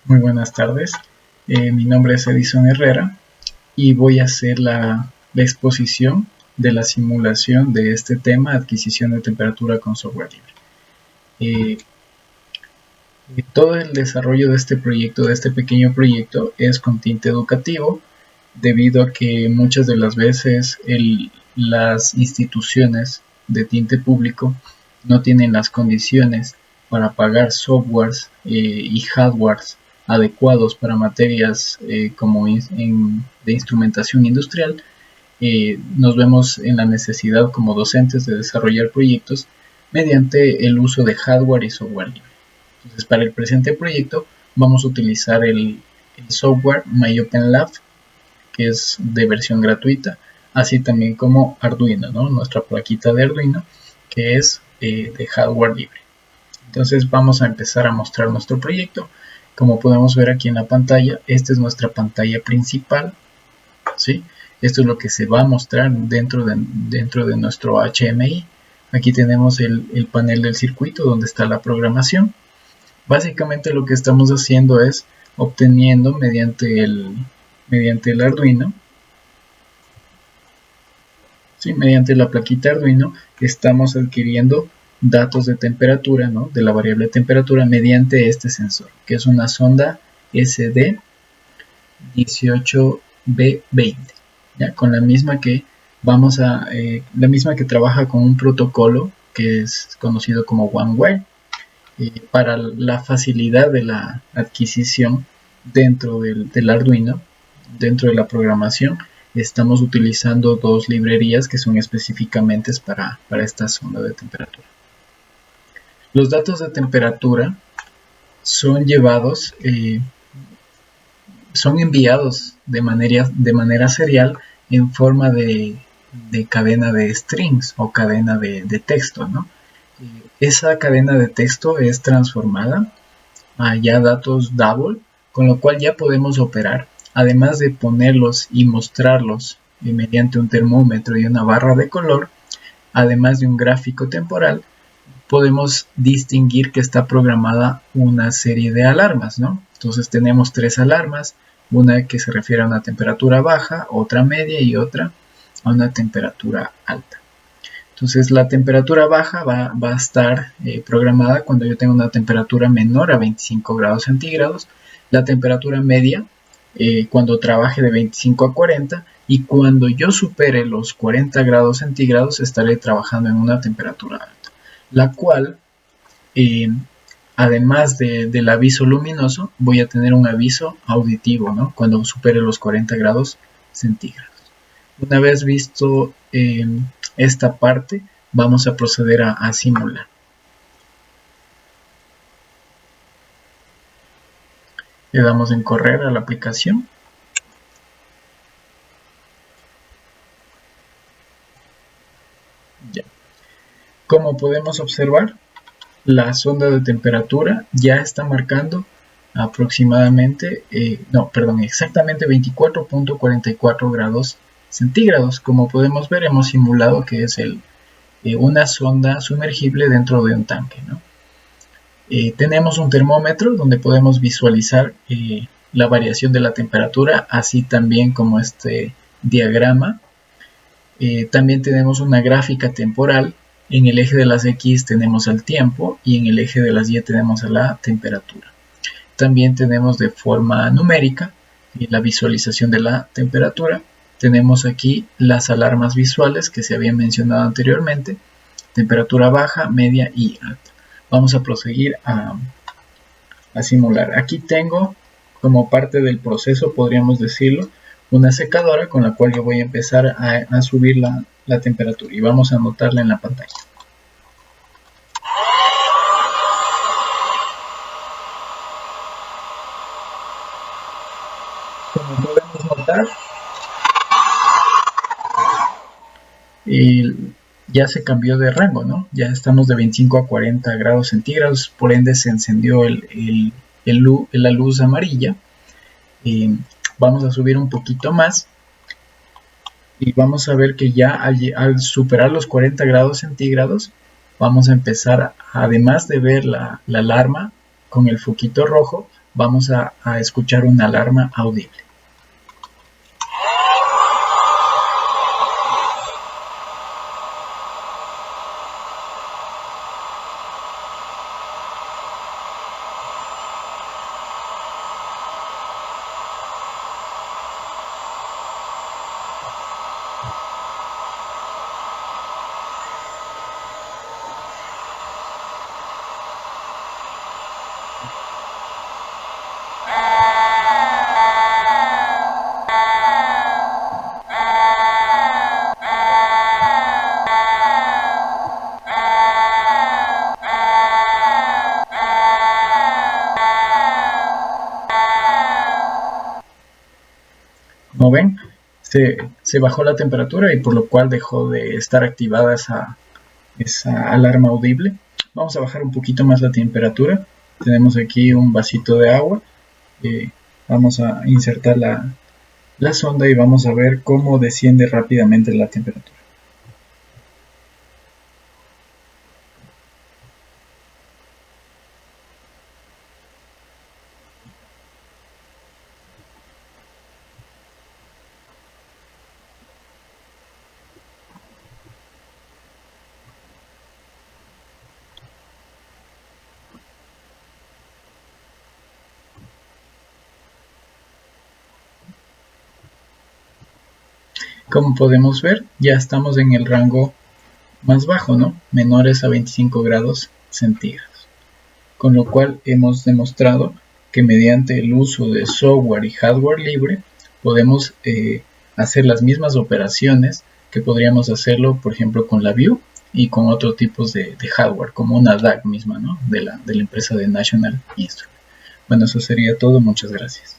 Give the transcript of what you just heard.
Muy buenas tardes, mi nombre es Edison Herrera y voy a hacer la exposición de la simulación de este tema, adquisición de temperatura con software libre. Todo el desarrollo de este proyecto, de este pequeño proyecto, es con tinte educativo, debido a que muchas de las veces las instituciones de tinte público no tienen las condiciones para pagar softwares y hardwares adecuados para materias de instrumentación industrial. Nos vemos en la necesidad como docentes de desarrollar proyectos mediante el uso de hardware y software libre. Entonces, para el presente proyecto vamos a utilizar el software MyOpenLab, que es de versión gratuita, así también como Arduino, ¿no? Nuestra plaquita de Arduino, que es de hardware libre. Entonces vamos a empezar a mostrar nuestro proyecto. Como podemos ver aquí en la pantalla, esta es nuestra pantalla principal, ¿sí? Esto es lo que se va a mostrar dentro de nuestro HMI. Aquí tenemos el panel del circuito donde está la programación. Básicamente lo que estamos haciendo es obteniendo mediante el Arduino, ¿sí? Mediante la plaquita Arduino estamos adquiriendo datos de temperatura, ¿no? De la variable temperatura mediante este sensor, que es una sonda SD18B20, ¿ya? Con la misma que trabaja con un protocolo que es conocido como OneWire, para la facilidad de la adquisición dentro del Arduino. Dentro de la programación estamos utilizando dos librerías que son específicamente para esta sonda de temperatura. Los datos de temperatura son enviados de manera serial en forma de cadena de strings o cadena de texto, ¿no? Esa cadena de texto es transformada a ya datos double, con lo cual ya podemos operar, además de ponerlos y mostrarlos mediante un termómetro y una barra de color, además de un gráfico temporal, podemos distinguir que está programada una serie de alarmas, ¿no? Entonces tenemos tres alarmas, una que se refiere a una temperatura baja, otra media y otra a una temperatura alta. Entonces la temperatura baja va a estar programada cuando yo tengo una temperatura menor a 25 grados centígrados, la temperatura media cuando trabaje de 25 a 40, y cuando yo supere los 40 grados centígrados estaré trabajando en una temperatura alta, la cual además del aviso luminoso voy a tener un aviso auditivo, ¿no? Cuando supere los 40 grados centígrados. Una vez visto esta parte, vamos a proceder a simular. Le damos en correr a la aplicación. Ya. Como podemos observar, la sonda de temperatura ya está marcando aproximadamente, exactamente 24.44 grados centígrados. Como podemos ver, hemos simulado que es una sonda sumergible dentro de un tanque, ¿no? Tenemos un termómetro donde podemos visualizar la variación de la temperatura, así también como este diagrama. También tenemos una gráfica temporal. En el eje de las X tenemos al tiempo y en el eje de las Y tenemos a la temperatura. También tenemos de forma numérica la visualización de la temperatura. Tenemos aquí las alarmas visuales que se habían mencionado anteriormente: temperatura baja, media y alta. Vamos a proseguir a simular. Aquí tengo, como parte del proceso, podríamos decirlo, una secadora con la cual yo voy a empezar a subir la temperatura, y vamos a anotarla en la pantalla. Como podemos notar, ya se cambió de rango, ¿no? Ya estamos de 25 a 40 grados centígrados, por ende se encendió la luz amarilla. Vamos a subir un poquito más y vamos a ver que ya al superar los 40 grados centígrados vamos a empezar, además de ver la alarma con el foquito rojo, vamos a escuchar una alarma audible. Como ven, se bajó la temperatura y por lo cual dejó de estar activada esa alarma audible. Vamos a bajar un poquito más la temperatura. Tenemos aquí un vasito de agua. Vamos a insertar la sonda y vamos a ver cómo desciende rápidamente la temperatura. Como podemos ver, ya estamos en el rango más bajo, ¿no? Menores a 25 grados centígrados. Con lo cual hemos demostrado que mediante el uso de software y hardware libre podemos hacer las mismas operaciones que podríamos hacerlo, por ejemplo, con la View y con otros tipos de hardware, como una DAC misma, ¿no? de la empresa de National Instruments. Bueno, eso sería todo. Muchas gracias.